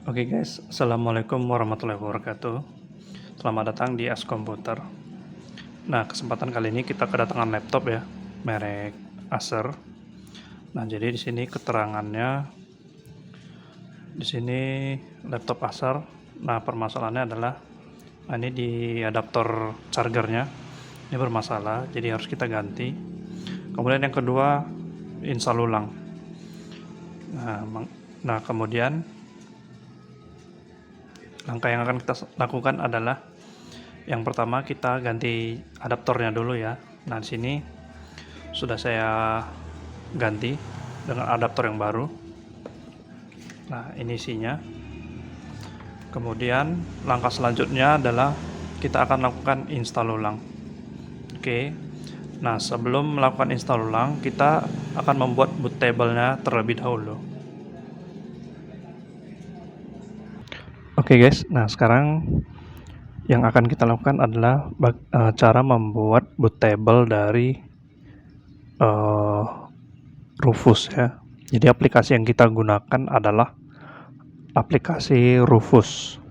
Oke guys, Assalamualaikum warahmatullahi wabarakatuh. Selamat datang di As Komputer. Nah, kesempatan kali ini kita kedatangan laptop ya, merek Acer. Nah, jadi di sini keterangannya, di sini laptop Acer. Nah, permasalahannya adalah ini di adaptor chargernya ini bermasalah, jadi harus kita ganti. Kemudian yang kedua, install ulang. Nah, kemudian langkah yang akan kita lakukan adalah yang pertama kita ganti adaptornya dulu ya. Nah, di sini sudah saya ganti dengan adaptor yang baru. Nah, ini isinya. Kemudian langkah selanjutnya adalah kita akan lakukan install ulang. Oke. Nah, sebelum melakukan install ulang, kita akan membuat boot table-nya terlebih dahulu. Oke guys, nah sekarang yang akan kita lakukan adalah cara membuat boot table dari Rufus ya. Jadi aplikasi yang kita gunakan adalah aplikasi Rufus.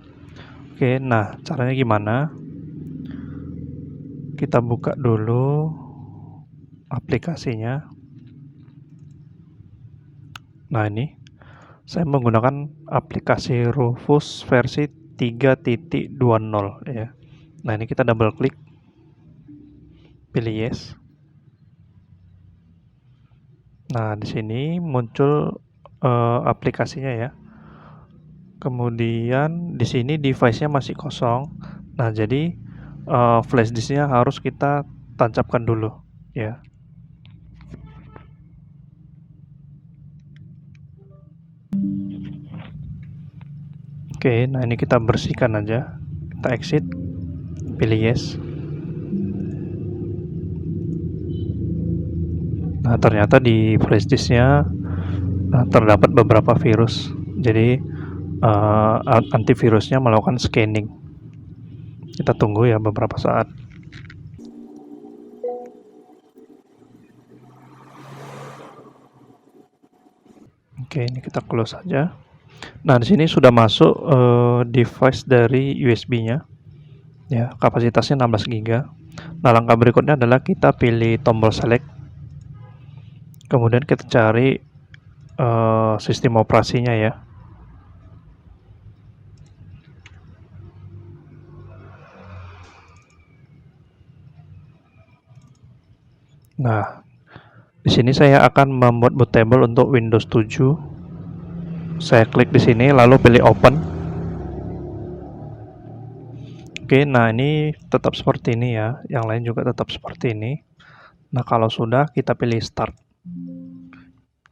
Oke, nah caranya gimana? Kita buka dulu aplikasinya. Nah, ini saya menggunakan aplikasi Rufus versi 3.20 ya. Nah, ini kita double klik, pilih yes. Nah, di sini muncul aplikasinya ya. Kemudian di sini device-nya masih kosong. Nah, jadi flash disk-nya harus kita tancapkan dulu ya. Oke, nah ini kita bersihkan aja. Kita exit, pilih yes. Nah, ternyata di flash disk-nya terdapat beberapa virus. Jadi antivirusnya melakukan scanning. Kita tunggu ya beberapa saat. Oke, ini kita close saja. Nah, di sini sudah masuk device dari USB-nya. Ya, kapasitasnya 16 GB. Nah, langkah berikutnya adalah kita pilih tombol select. Kemudian kita cari sistem operasinya ya. Nah, di sini saya akan membuat bootable untuk Windows 7. Saya klik di sini lalu pilih open. Oke, nah ini tetap seperti ini ya. Yang lain juga tetap seperti ini. Nah, kalau sudah kita pilih start.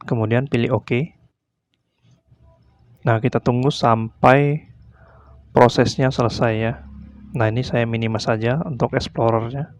Kemudian pilih OK. Nah, kita tunggu sampai prosesnya selesai ya. Nah, ini saya minimize saja untuk Explorer-nya.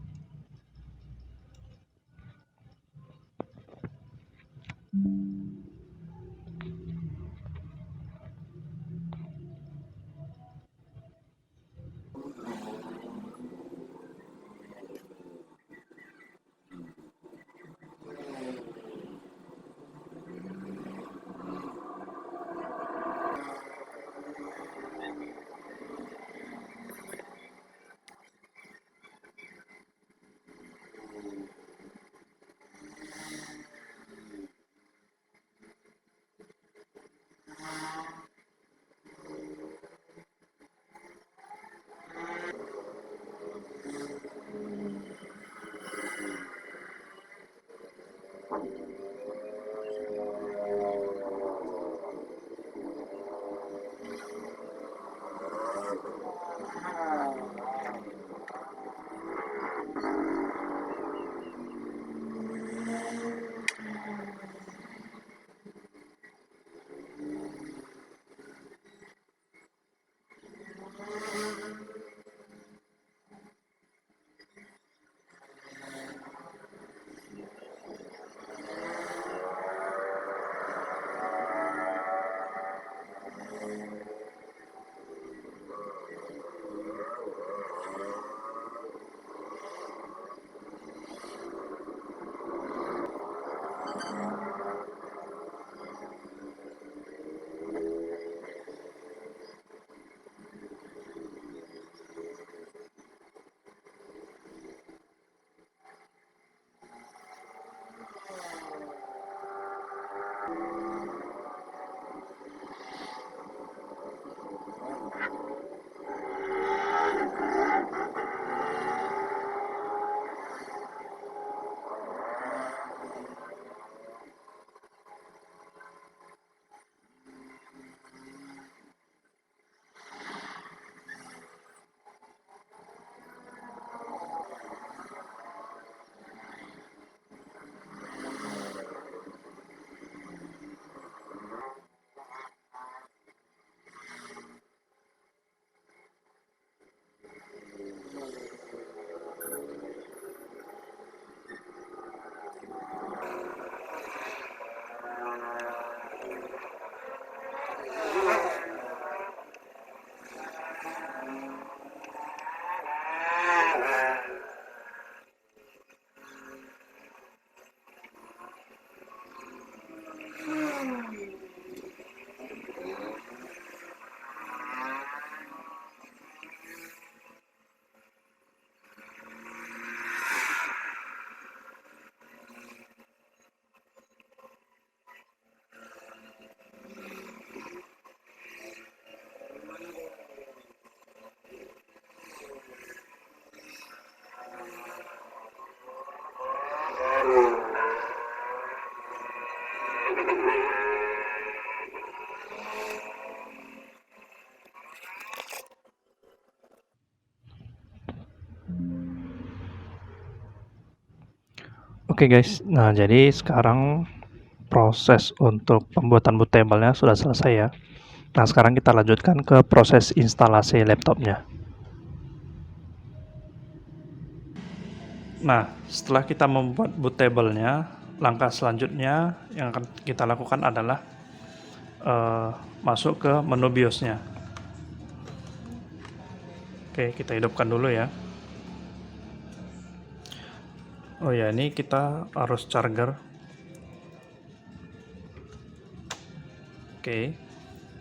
Oke guys, nah jadi sekarang proses untuk pembuatan bootable-nya sudah selesai ya. Nah sekarang kita lanjutkan ke proses instalasi laptopnya. Nah setelah kita membuat bootable-nya, langkah selanjutnya yang akan kita lakukan adalah masuk ke menu BIOS-nya. Oke, kita hidupkan dulu ya. Oh ya, ini kita harus charger. Oke.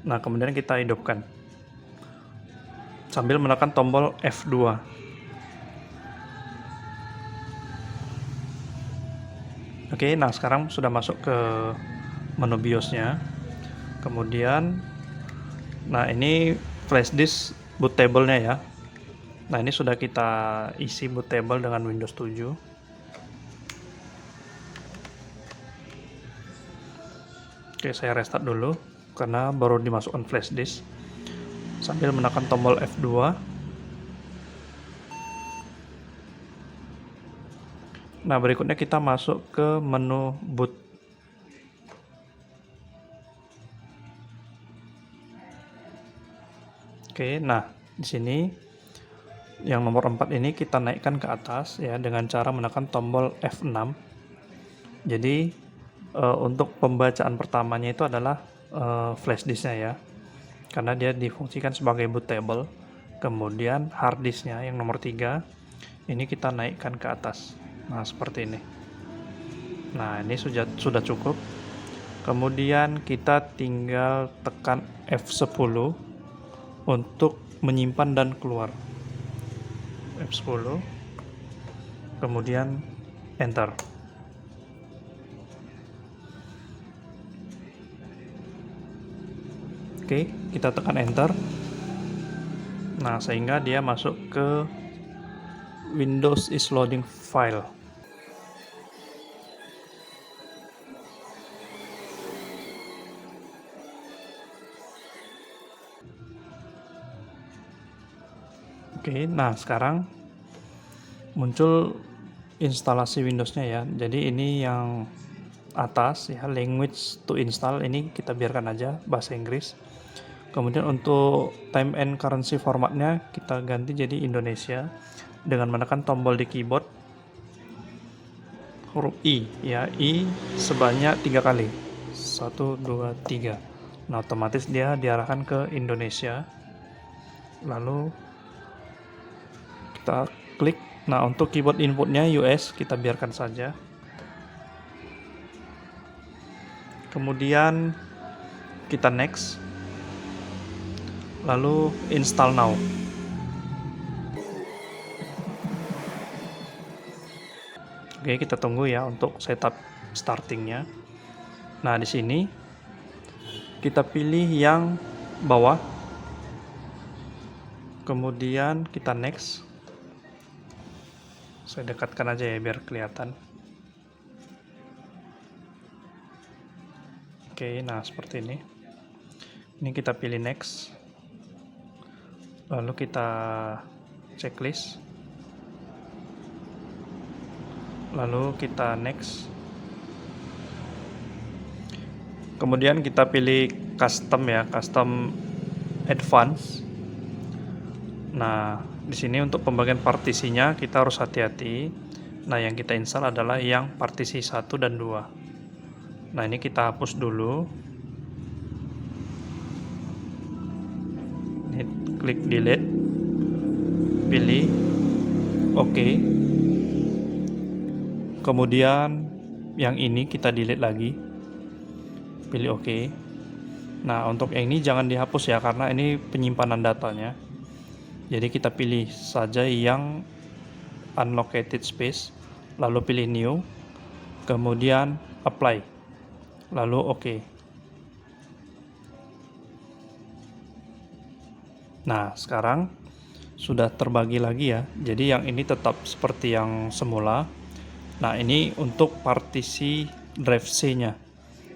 Nah, kemudian kita hidupkan sambil menekan tombol F2. Oke, nah sekarang sudah masuk ke menu BIOS-nya. Kemudian, nah ini flash disk bootable-nya ya. Nah, ini sudah kita isi bootable dengan Windows 7. Oke, saya restart dulu karena baru dimasukkan flash disk sambil menekan tombol F2. Nah, berikutnya kita masuk ke menu boot. Oke, nah di sini yang nomor 4 ini kita naikkan ke atas ya dengan cara menekan tombol F6. Jadi untuk pembacaan pertamanya itu adalah flash disknya ya, karena dia difungsikan sebagai bootable. Kemudian hard disknya yang nomor 3 ini kita naikkan ke atas. Nah seperti ini. Nah ini sudah cukup. Kemudian kita tinggal tekan F10 untuk menyimpan dan keluar. F10 kemudian enter. Oke, kita tekan enter. Nah, sehingga dia masuk ke Windows is loading file. Oke, nah sekarang muncul instalasi Windows-nya ya. Jadi ini yang atas ya, language to install, ini kita biarkan aja bahasa Inggris. Kemudian untuk time and currency formatnya kita ganti jadi Indonesia dengan menekan tombol di keyboard huruf I ya, I sebanyak 3 kali, 1, 2, 3. Nah otomatis dia diarahkan ke Indonesia. Lalu kita klik. Nah untuk keyboard inputnya US kita biarkan saja. Kemudian kita next, lalu install now. Oke, kita tunggu ya untuk setup startingnya. Nah di sini kita pilih yang bawah, kemudian kita next. Saya dekatkan aja ya biar kelihatan. Oke, nah seperti ini. Ini kita pilih next. Lalu kita checklist. Lalu kita next. Kemudian kita pilih custom ya, custom advance. Nah, di sini untuk pembagian partisinya kita harus hati-hati. Nah, yang kita install adalah yang partisi 1 dan 2. Nah, ini kita hapus dulu. Ini klik delete. Pilih OK. Kemudian yang ini kita delete lagi. Pilih OK. Nah, untuk yang ini jangan dihapus ya karena ini penyimpanan datanya. Jadi kita pilih saja yang unallocated space, lalu pilih new, kemudian apply, lalu OK. Nah, sekarang sudah terbagi lagi ya. Jadi yang ini tetap seperti yang semula. Nah, ini untuk partisi drive C-nya.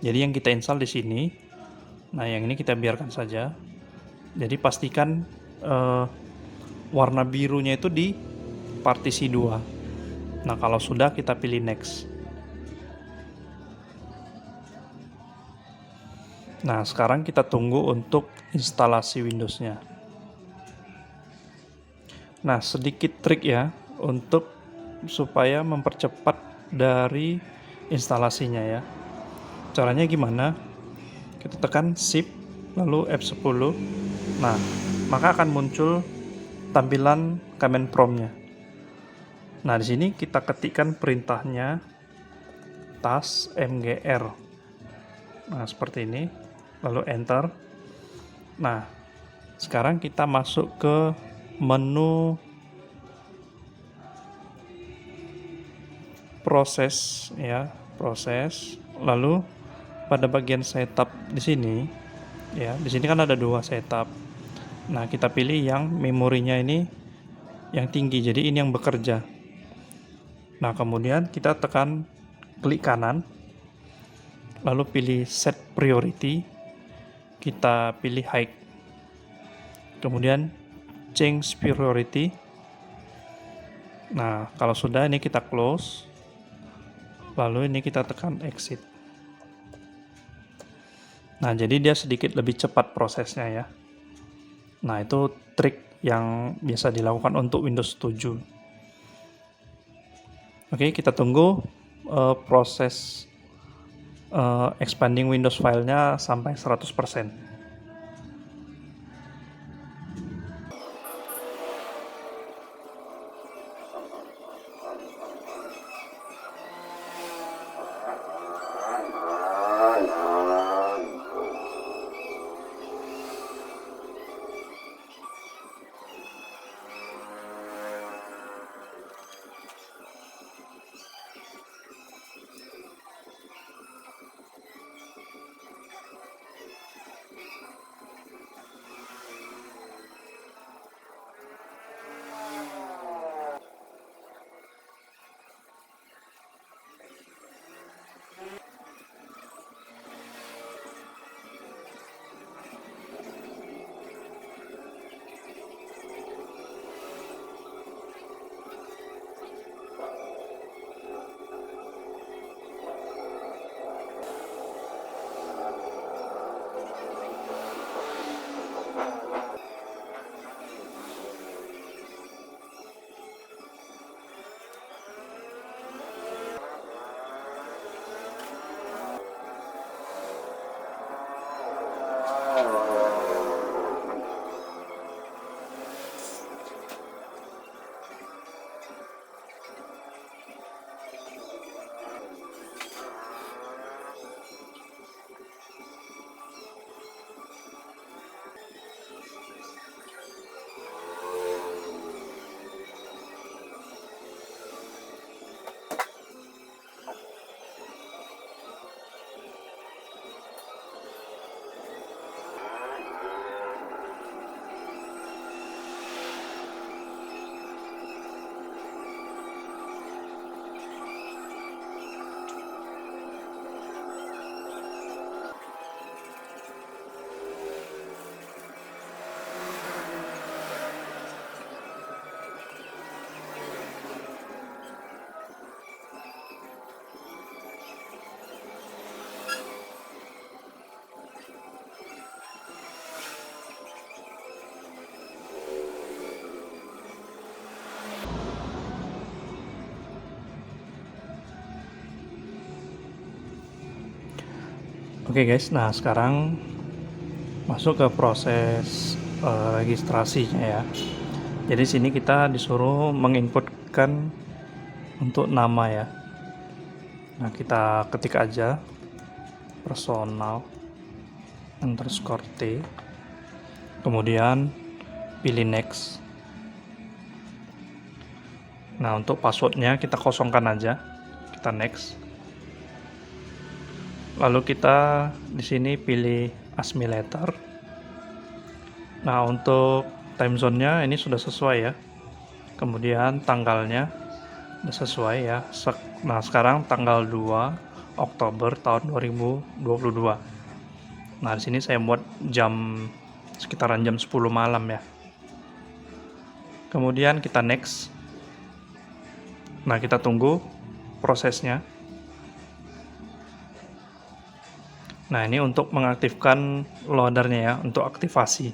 Jadi yang kita install di sini. Nah, yang ini kita biarkan saja. Jadi pastikan warna birunya itu di partisi 2. Nah, kalau sudah kita pilih next. Nah, sekarang kita tunggu untuk instalasi Windows-nya. Nah, sedikit trik ya untuk supaya mempercepat dari instalasinya ya. Caranya gimana? Kita tekan Shift lalu F10. Nah, maka akan muncul tampilan command prompt-nya. Nah, di sini kita ketikkan perintahnya task mgr. Nah, seperti ini. Lalu enter. Nah, sekarang kita masuk ke menu proses ya, proses. Lalu pada bagian setup di sini ya, di sini kan ada 2 setup. Nah, kita pilih yang memorinya ini yang tinggi. Jadi ini yang bekerja. Nah, kemudian kita tekan klik kanan. Lalu pilih set priority. Kita pilih high. Kemudian change priority. Nah, kalau sudah ini kita close. Lalu ini kita tekan exit. Nah, jadi dia sedikit lebih cepat prosesnya ya. Nah, itu trik yang biasa dilakukan untuk Windows 7. Oke, kita tunggu proses expanding Windows filenya sampai 100%. Oke guys, nah sekarang masuk ke proses registrasinya ya. Jadi sini kita disuruh menginputkan untuk nama ya. Nah, kita ketik aja personal underscore t, kemudian pilih next. Nah, untuk passwordnya kita kosongkan aja, kita next. Lalu kita di sini pilih ASMI letter. Nah, untuk time zone-nya ini sudah sesuai ya. Kemudian tanggalnya sudah sesuai ya. Nah, sekarang tanggal 2 Oktober tahun 2022. Nah, di sini saya buat sekitaran jam 10 malam ya. Kemudian kita next. Nah, kita tunggu prosesnya. Nah, ini untuk mengaktifkan loadernya ya, untuk aktivasi.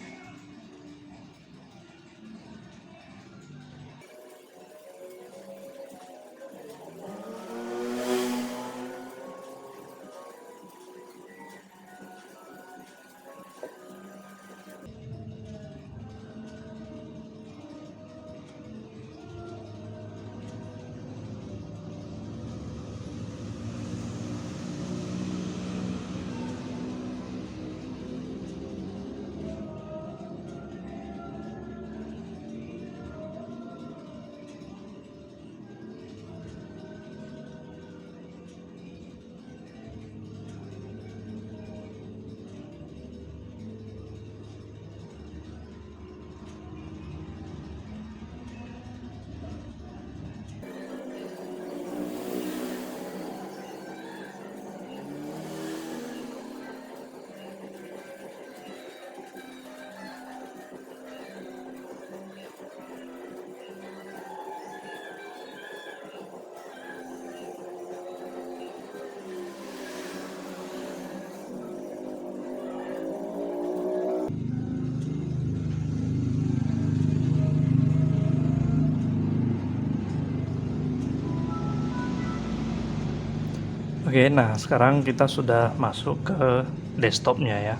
Oke, nah sekarang kita sudah masuk ke desktopnya ya,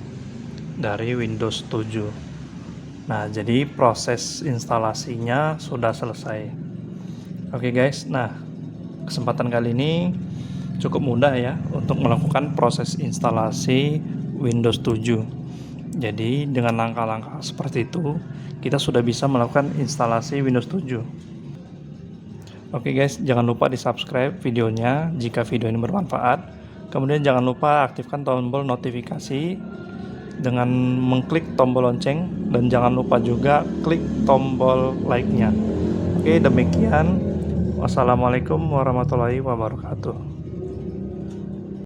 dari Windows 7. Nah, jadi proses instalasinya sudah selesai. Oke guys, nah kesempatan kali ini cukup mudah ya untuk melakukan proses instalasi Windows 7. Jadi dengan langkah-langkah seperti itu, kita sudah bisa melakukan instalasi Windows 7. Oke guys, jangan lupa di subscribe videonya jika video ini bermanfaat. Kemudian jangan lupa aktifkan tombol notifikasi dengan mengklik tombol lonceng, dan jangan lupa juga klik tombol like-nya. Oke, demikian. Wassalamualaikum warahmatullahi wabarakatuh.